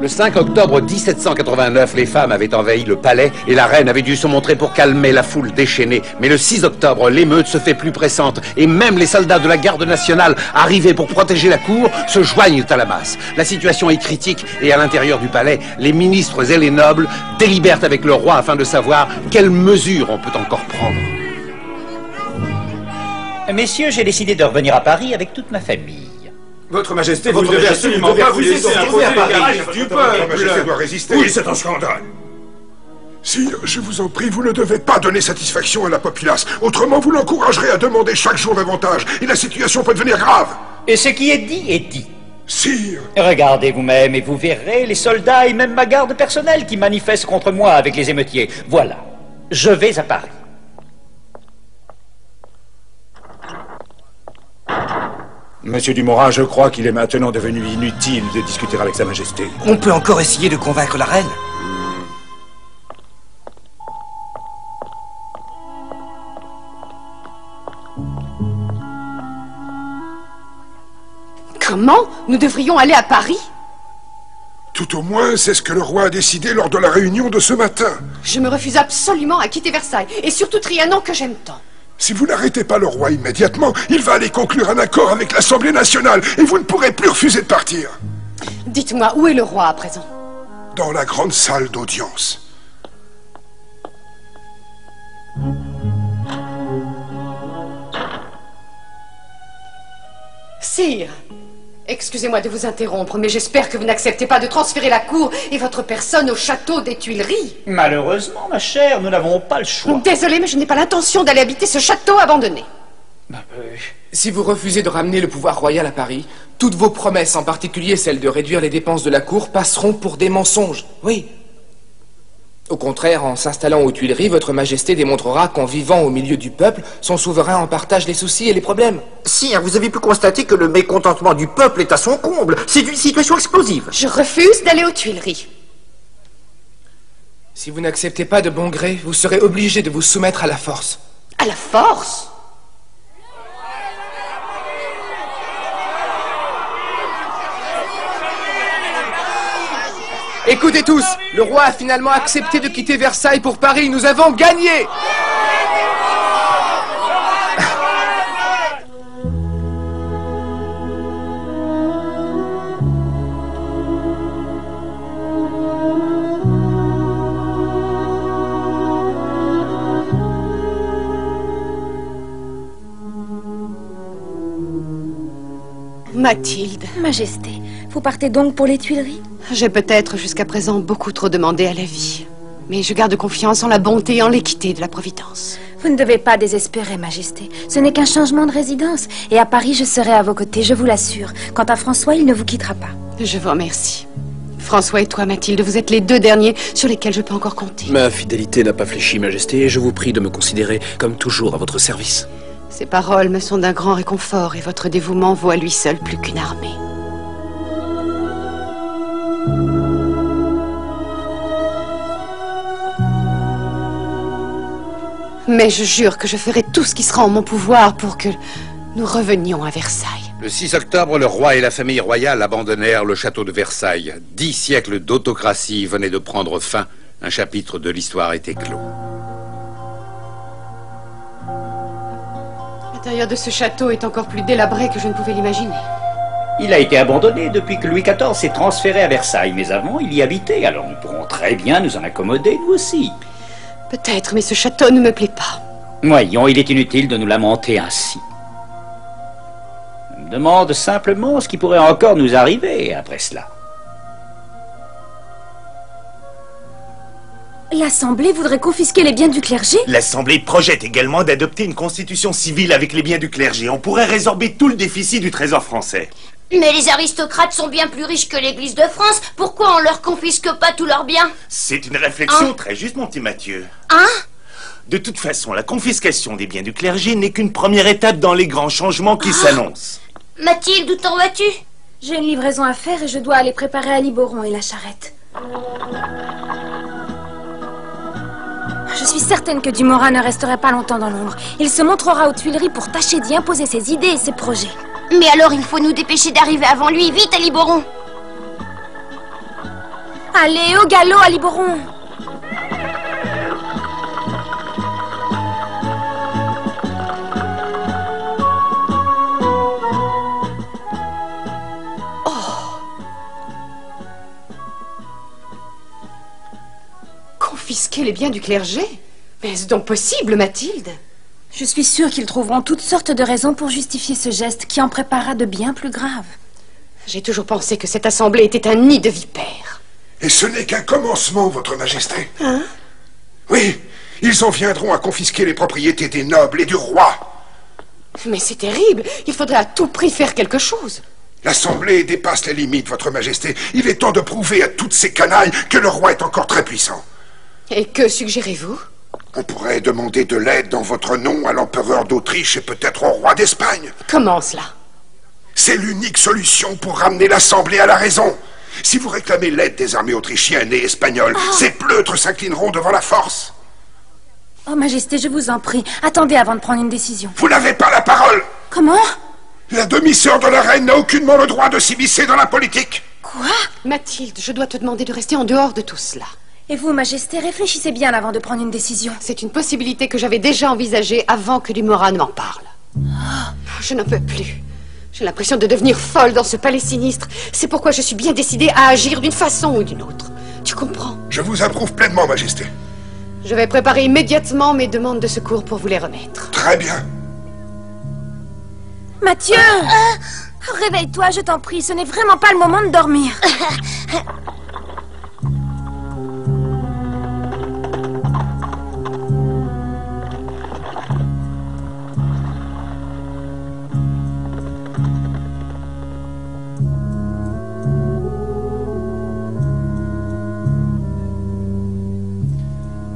Le 5 octobre 1789, les femmes avaient envahi le palais et la reine avait dû se montrer pour calmer la foule déchaînée. Mais le 6 octobre, l'émeute se fait plus pressante et même les soldats de la garde nationale, arrivés pour protéger la cour, se joignent à la masse. La situation est critique et à l'intérieur du palais, les ministres et les nobles délibèrent avec le roi afin de savoir quelles mesures on peut encore prendre. Messieurs, j'ai décidé de revenir à Paris avec toute ma famille. Votre Majesté, vous ne devez absolument pas vous laisser imposer les caprices du peuple. Votre Majesté doit résister. Oui, c'est un scandale. Sire, je vous en prie, vous ne devez pas donner satisfaction à la populace. Autrement, vous l'encouragerez à demander chaque jour davantage. Et la situation peut devenir grave. Et ce qui est dit est dit. Sire. Regardez vous-même et vous verrez les soldats et même ma garde personnelle qui manifestent contre moi avec les émeutiers. Voilà, je vais à Paris. Monsieur Dumorin, je crois qu'il est maintenant devenu inutile de discuter avec Sa Majesté. On peut encore essayer de convaincre la reine. Comment? Nous devrions aller à Paris? Tout au moins, c'est ce que le roi a décidé lors de la réunion de ce matin. Je me refuse absolument à quitter Versailles, et surtout Trianon que j'aime tant. Si vous n'arrêtez pas le roi immédiatement, il va aller conclure un accord avec l'Assemblée nationale et vous ne pourrez plus refuser de partir. Dites-moi, où est le roi à présent? Dans la grande salle d'audience. Sire, excusez-moi de vous interrompre, mais j'espère que vous n'acceptez pas de transférer la cour et votre personne au château des Tuileries. Malheureusement, ma chère, nous n'avons pas le choix. Désolée, mais je n'ai pas l'intention d'aller habiter ce château abandonné. Si vous refusez de ramener le pouvoir royal à Paris, toutes vos promesses, en particulier celle de réduire les dépenses de la cour, passeront pour des mensonges. Oui. Au contraire, en s'installant aux Tuileries, votre Majesté démontrera qu'en vivant au milieu du peuple, son souverain en partage les soucis et les problèmes. Sire, vous avez pu constater que le mécontentement du peuple est à son comble. C'est une situation explosive. Je refuse d'aller aux Tuileries. Si vous n'acceptez pas de bon gré, vous serez obligé de vous soumettre à la force. À la force? Écoutez tous, le roi a finalement accepté de quitter Versailles pour Paris. Nous avons gagné! Mathilde. Majesté, vous partez donc pour les Tuileries? J'ai peut-être jusqu'à présent beaucoup trop demandé à la vie. Mais je garde confiance en la bonté et en l'équité de la Providence. Vous ne devez pas désespérer, Majesté. Ce n'est qu'un changement de résidence. Et à Paris, je serai à vos côtés, je vous l'assure. Quant à François, il ne vous quittera pas. Je vous remercie. François et toi, Mathilde, vous êtes les deux derniers sur lesquels je peux encore compter. Ma fidélité n'a pas fléchi, Majesté, et je vous prie de me considérer comme toujours à votre service. Ces paroles me sont d'un grand réconfort et votre dévouement vaut à lui seul plus qu'une armée. Mais je jure que je ferai tout ce qui sera en mon pouvoir pour que nous revenions à Versailles. Le 6 octobre, le roi et la famille royale abandonnèrent le château de Versailles. 10 siècles d'autocratie venaient de prendre fin. Un chapitre de l'histoire était clos. L'intérieur de ce château est encore plus délabré que je ne pouvais l'imaginer. Il a été abandonné depuis que Louis XIV s'est transféré à Versailles. Mais avant, il y habitait, alors nous pourrons très bien nous en accommoder, nous aussi. Peut-être, mais ce château ne me plaît pas. Voyons, il est inutile de nous lamenter ainsi. Je me demande simplement ce qui pourrait encore nous arriver après cela. L'Assemblée voudrait confisquer les biens du clergé? L'Assemblée projette également d'adopter une constitution civile avec les biens du clergé. On pourrait résorber tout le déficit du trésor français. Mais les aristocrates sont bien plus riches que l'Église de France. Pourquoi on leur confisque pas tous leurs biens? C'est une réflexion très juste, mon petit Mathieu. Hein? De toute façon, la confiscation des biens du clergé n'est qu'une première étape dans les grands changements qui s'annoncent. Mathilde, où t'en vas-tu? J'ai une livraison à faire et je dois aller préparer à Liboron et la charrette. Je suis certaine que Dumorin ne resterait pas longtemps dans l'ombre. Il se montrera aux Tuileries pour tâcher d'y imposer ses idées et ses projets. Mais alors il faut nous dépêcher d'arriver avant lui, vite à Liboron. Allez, au galop, à Liboron. Confisquer les biens du clergé? Mais est-ce donc possible, Mathilde? Je suis sûre qu'ils trouveront toutes sortes de raisons pour justifier ce geste qui en préparera de bien plus graves. J'ai toujours pensé que cette assemblée était un nid de vipères. Et ce n'est qu'un commencement, votre majesté. Hein? Oui, ils en viendront à confisquer les propriétés des nobles et du roi. Mais c'est terrible. Il faudrait à tout prix faire quelque chose. L'assemblée dépasse les limites, votre majesté. Il est temps de prouver à toutes ces canailles que le roi est encore très puissant. Et que suggérez-vous? On pourrait demander de l'aide dans votre nom à l'empereur d'Autriche et peut-être au roi d'Espagne. Comment cela? C'est l'unique solution pour ramener l'assemblée à la raison. Si vous réclamez l'aide des armées autrichiennes et espagnoles, ces pleutres s'inclineront devant la force. Oh, Majesté, je vous en prie, attendez avant de prendre une décision. Vous n'avez pas la parole. Comment? La demi-sœur de la reine n'a aucunement le droit de s'immiscer dans la politique. Quoi? Mathilde, je dois te demander de rester en dehors de tout cela. Et vous, Majesté, réfléchissez bien avant de prendre une décision. C'est une possibilité que j'avais déjà envisagée avant que Dumorat ne m'en parle. Je n'en peux plus. J'ai l'impression de devenir folle dans ce palais sinistre. C'est pourquoi je suis bien décidée à agir d'une façon ou d'une autre. Tu comprends? Je vous approuve pleinement, Majesté. Je vais préparer immédiatement mes demandes de secours pour vous les remettre. Très bien. Mathieu! Réveille-toi, je t'en prie, ce n'est vraiment pas le moment de dormir.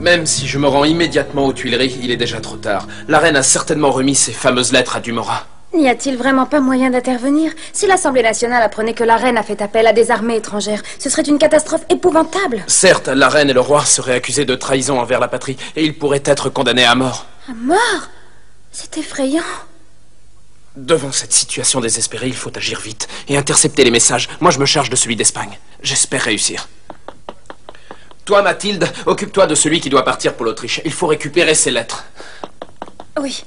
Même si je me rends immédiatement aux Tuileries, il est déjà trop tard. La reine a certainement remis ses fameuses lettres à Dumorat. N'y a-t-il vraiment pas moyen d'intervenir? Si l'Assemblée nationale apprenait que la reine a fait appel à des armées étrangères, ce serait une catastrophe épouvantable. Certes, la reine et le roi seraient accusés de trahison envers la patrie, et ils pourraient être condamnés à mort. À mort? C'est effrayant. Devant cette situation désespérée, il faut agir vite et intercepter les messages. Moi, je me charge de celui d'Espagne. J'espère réussir. Toi, Mathilde, occupe-toi de celui qui doit partir pour l'Autriche. Il faut récupérer ses lettres. Oui.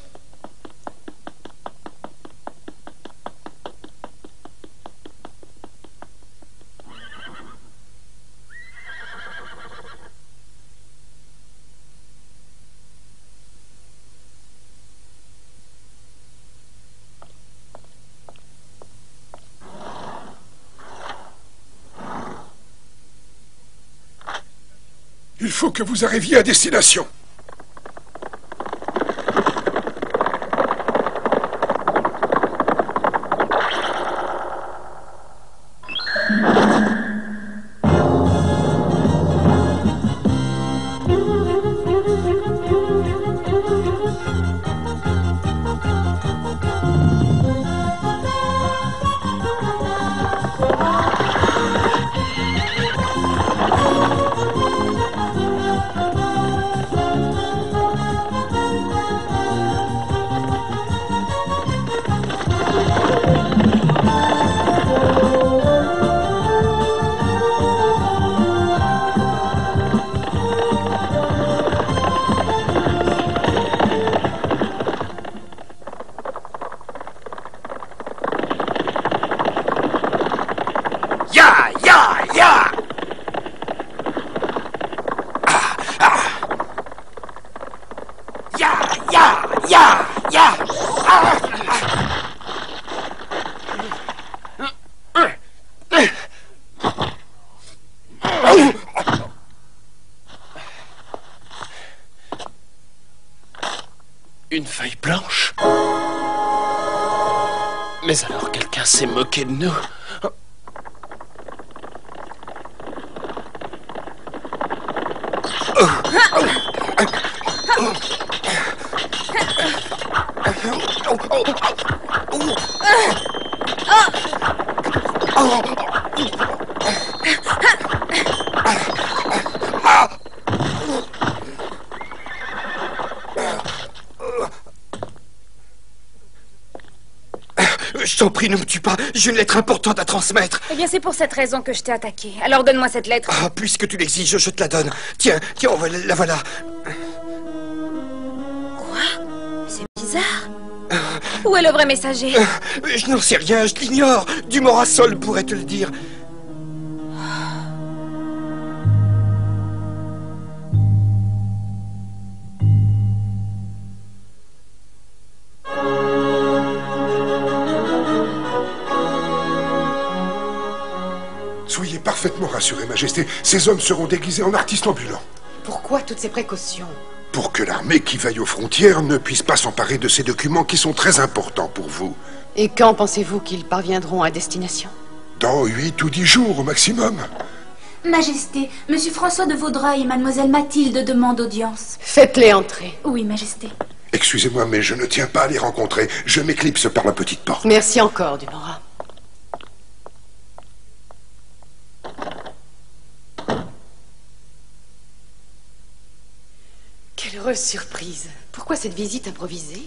Il faut que vous arriviez à destination. Une feuille blanche? Mais alors quelqu'un s'est moqué de nous. Je t'en prie, ne me tue pas. J'ai une lettre importante à transmettre. Eh bien, c'est pour cette raison que je t'ai attaqué. Alors donne-moi cette lettre. Ah, puisque tu l'exiges, je te la donne. Tiens, la voilà. Quoi? C'est bizarre. Où est le vrai messager? Je n'en sais rien, je l'ignore. Dumorat seul pourrait te le dire. Soyez parfaitement rassurés, Majesté. Ces hommes seront déguisés en artistes ambulants. Pourquoi toutes ces précautions? Pour que l'armée qui veille aux frontières ne puisse pas s'emparer de ces documents qui sont très importants pour vous. Et quand pensez-vous qu'ils parviendront à destination? Dans 8 ou 10 jours au maximum. Majesté, Monsieur François de Vaudreuil et Mademoiselle Mathilde demandent audience. Faites-les entrer. Oui, Majesté. Excusez-moi, mais je ne tiens pas à les rencontrer. Je m'éclipse par la petite porte. Merci encore, Dumorat. Quelle heureuse surprise. Pourquoi cette visite improvisée?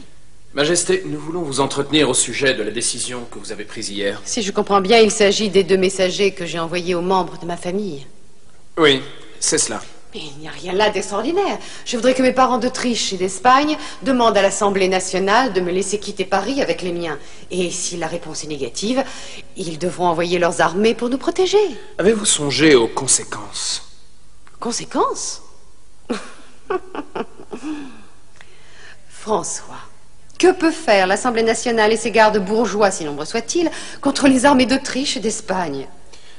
Majesté, nous voulons vous entretenir au sujet de la décision que vous avez prise hier. Si je comprends bien, il s'agit des 2 messagers que j'ai envoyés aux membres de ma famille. Oui, c'est cela. Mais il n'y a rien là d'extraordinaire. Je voudrais que mes parents d'Autriche et d'Espagne demandent à l'Assemblée nationale de me laisser quitter Paris avec les miens. Et si la réponse est négative, ils devront envoyer leurs armées pour nous protéger. Avez-vous songé aux conséquences? Conséquences? François, que peut faire l'Assemblée nationale et ses gardes bourgeois, si nombreux soient-ils, contre les armées d'Autriche et d'Espagne?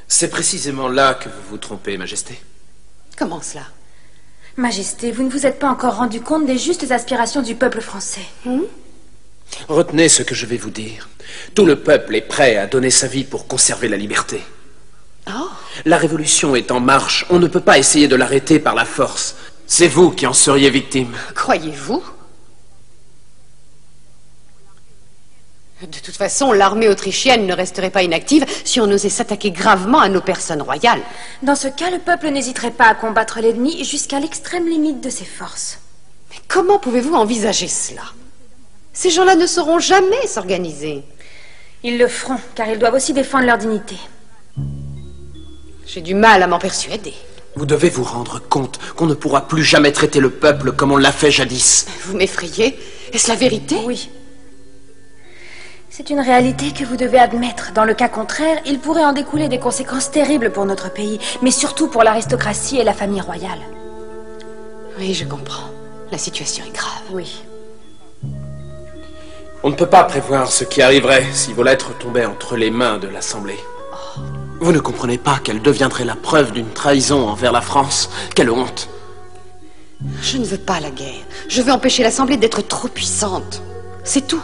C'est précisément là que vous vous trompez, Majesté. Comment cela? Majesté, vous ne vous êtes pas encore rendu compte des justes aspirations du peuple français. Retenez ce que je vais vous dire. Tout le peuple est prêt à donner sa vie pour conserver la liberté. Oh. La révolution est en marche. On ne peut pas essayer de l'arrêter par la force. C'est vous qui en seriez victime. Croyez-vous? De toute façon, l'armée autrichienne ne resterait pas inactive si on osait s'attaquer gravement à nos personnes royales. Dans ce cas, le peuple n'hésiterait pas à combattre l'ennemi jusqu'à l'extrême limite de ses forces. Mais comment pouvez-vous envisager cela? Ces gens-là ne sauront jamais s'organiser. Ils le feront, car ils doivent aussi défendre leur dignité. J'ai du mal à m'en persuader. Vous devez vous rendre compte qu'on ne pourra plus jamais traiter le peuple comme on l'a fait jadis. Vous m'effrayez? Est-ce la vérité? Oui. C'est une réalité que vous devez admettre. Dans le cas contraire, il pourrait en découler des conséquences terribles pour notre pays, mais surtout pour l'aristocratie et la famille royale. Oui, je comprends. La situation est grave. Oui. On ne peut pas prévoir ce qui arriverait si vos lettres tombaient entre les mains de l'Assemblée. Vous ne comprenez pas qu'elle deviendrait la preuve d'une trahison envers la France. Quelle honte! Je ne veux pas la guerre. Je veux empêcher l'Assemblée d'être trop puissante. C'est tout.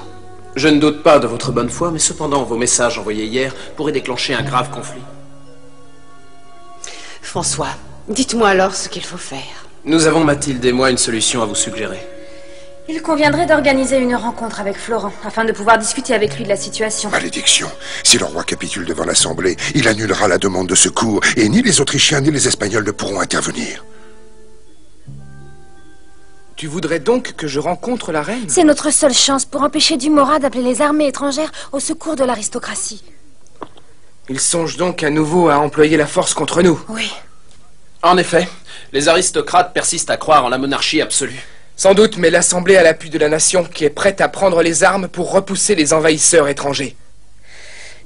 Je ne doute pas de votre bonne foi, mais cependant, vos messages envoyés hier pourraient déclencher un grave conflit. François, dites-moi alors ce qu'il faut faire. Nous avons, Mathilde et moi, une solution à vous suggérer. Il conviendrait d'organiser une rencontre avec Florent, afin de pouvoir discuter avec lui de la situation. Malédiction. Si le roi capitule devant l'Assemblée, il annulera la demande de secours, et ni les Autrichiens ni les Espagnols ne pourront intervenir. Tu voudrais donc que je rencontre la reine? C'est notre seule chance pour empêcher Dumorat d'appeler les armées étrangères au secours de l'aristocratie. Il songe donc à nouveau à employer la force contre nous. Oui. En effet, les aristocrates persistent à croire en la monarchie absolue. Sans doute, mais l'Assemblée a l'appui de la nation qui est prête à prendre les armes pour repousser les envahisseurs étrangers.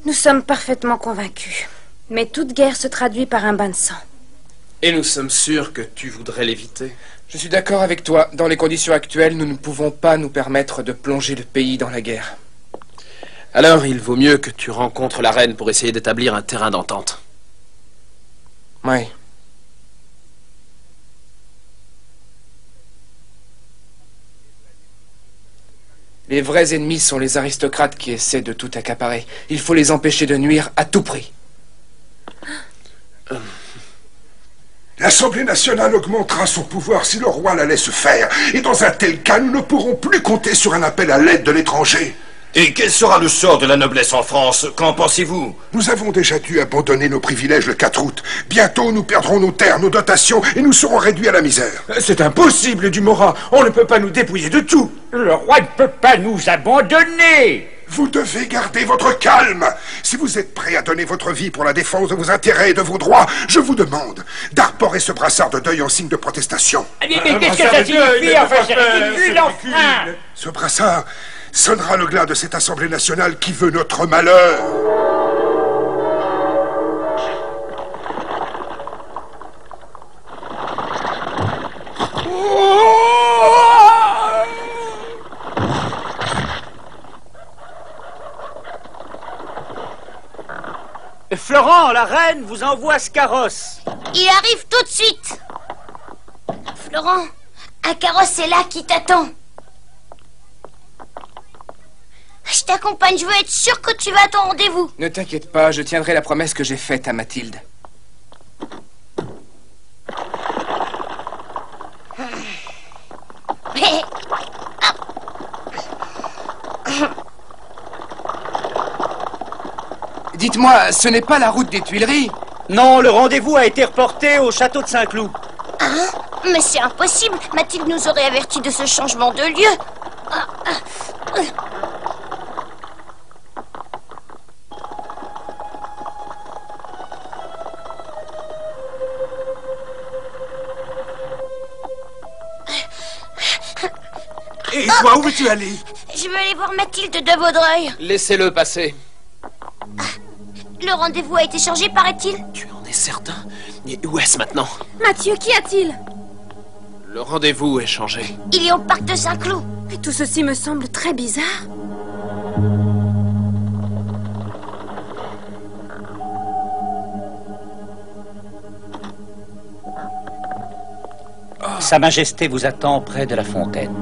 Nous sommes parfaitement convaincus. Mais toute guerre se traduit par un bain de sang. Et nous sommes sûrs que tu voudrais l'éviter. Je suis d'accord avec toi. Dans les conditions actuelles, nous ne pouvons pas nous permettre de plonger le pays dans la guerre. Alors, il vaut mieux que tu rencontres la reine pour essayer d'établir un terrain d'entente. Oui. Les vrais ennemis sont les aristocrates qui essaient de tout accaparer. Il faut les empêcher de nuire à tout prix. L'Assemblée nationale augmentera son pouvoir si le roi la laisse faire. Et dans un tel cas, nous ne pourrons plus compter sur un appel à l'aide de l'étranger. Et quel sera le sort de la noblesse en France? Qu'en pensez-vous? Nous avons déjà dû abandonner nos privilèges le 4 août. Bientôt, nous perdrons nos terres, nos dotations, et nous serons réduits à la misère. C'est impossible, Dumorat. On ne peut pas nous dépouiller de tout. Le roi ne peut pas nous abandonner. Vous devez garder votre calme. Si vous êtes prêt à donner votre vie pour la défense de vos intérêts et de vos droits, je vous demande d'arborer ce brassard de deuil en signe de protestation. Mais qu'est-ce que ça signifie? Enfin, c'est ridicule, enfin! Ce brassard sonnera le glas de cette Assemblée nationale qui veut notre malheur. Florent, la reine vous envoie ce carrosse. Il arrive tout de suite. Florent, un carrosse est là qui t'attend. Je t'accompagne, je veux être sûr que tu vas à ton rendez-vous. Ne t'inquiète pas, je tiendrai la promesse que j'ai faite à Mathilde. Dites-moi, ce n'est pas la route des Tuileries? Non, le rendez-vous a été reporté au château de Saint-Cloud. Hein? Mais c'est impossible. Mathilde nous aurait averti de ce changement de lieu. Et toi, où veux-tu aller? Je veux aller voir Mathilde de Vaudreuil. Laissez-le passer. Le rendez-vous a été changé, paraît-il. Tu en es certain? Et où est-ce maintenant? Mathieu, qu'y a-t-il? Le rendez-vous est changé. Il est au parc de Saint-Cloud. Et tout ceci me semble très bizarre. Sa Majesté vous attend près de la fontaine.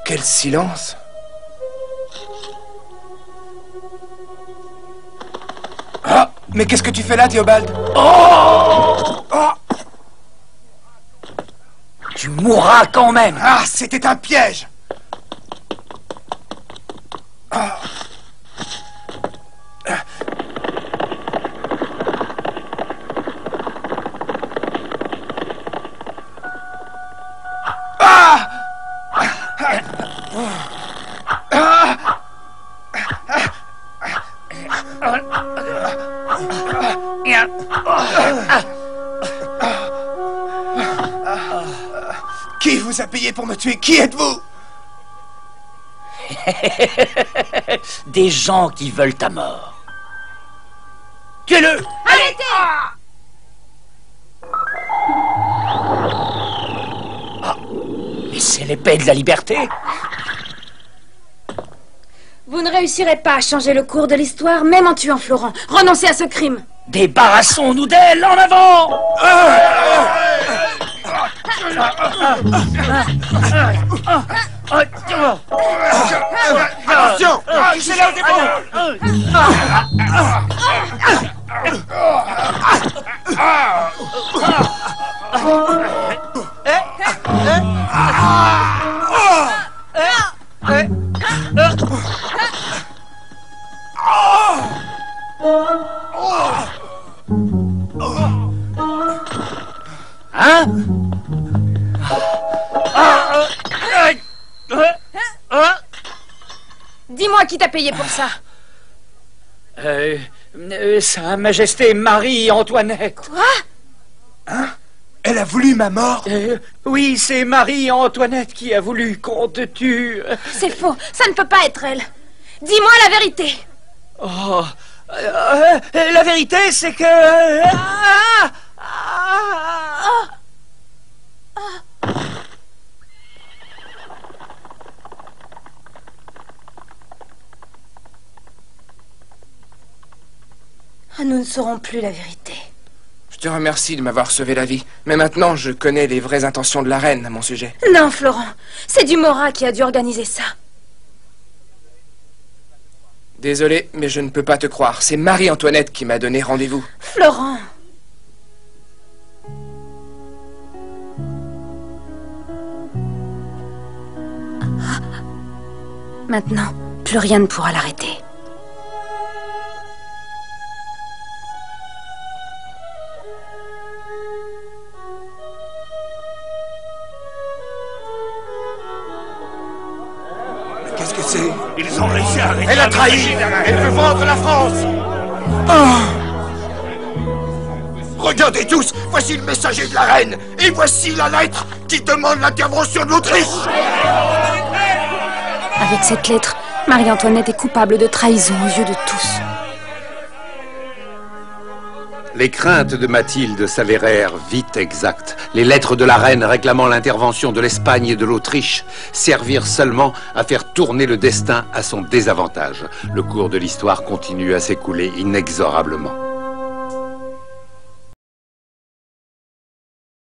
Quel silence! Ah! Mais qu'est-ce que tu fais là, Théobald? Oh! Tu mourras quand même! Ah, c'était un piège! Qui vous a payé pour me tuer? Qui êtes-vous? Des gens qui veulent ta mort. Tuez-le! Arrêtez! Mais c'est l'épée de la liberté. Vous ne réussirez pas à changer le cours de l'histoire, même en tuant Florent. Renoncez à ce crime. Débarrassons-nous d'elle, en avant! Attention! C'est là des Hein? Dis-moi qui t'a payé pour ça. Sa Majesté Marie-Antoinette. Quoi? Hein? Elle a voulu ma mort? Oui, c'est Marie-Antoinette qui a voulu qu'on te tue. C'est faux, ça ne peut pas être elle. Dis-moi la vérité. Oh, la vérité, c'est que... Nous ne saurons plus la vérité. Je te remercie de m'avoir sauvé la vie. Mais maintenant, je connais les vraies intentions de la reine à mon sujet. Non, Florent. C'est Dumorat qui a dû organiser ça. Désolé, mais je ne peux pas te croire. C'est Marie-Antoinette qui m'a donné rendez-vous. Florent. Maintenant, plus rien ne pourra l'arrêter. Qu'est-ce que c'est? Ils ont réussi à arrêter... Elle a trahi. Elle veut vendre la France. Regardez tous, voici le messager de la reine. Et voici la lettre qui demande l'intervention de l'Autriche. Avec cette lettre, Marie-Antoinette est coupable de trahison aux yeux de tous. Les craintes de Mathilde s'avérèrent vite exactes. Les lettres de la reine réclamant l'intervention de l'Espagne et de l'Autriche servirent seulement à faire tourner le destin à son désavantage. Le cours de l'histoire continue à s'écouler inexorablement.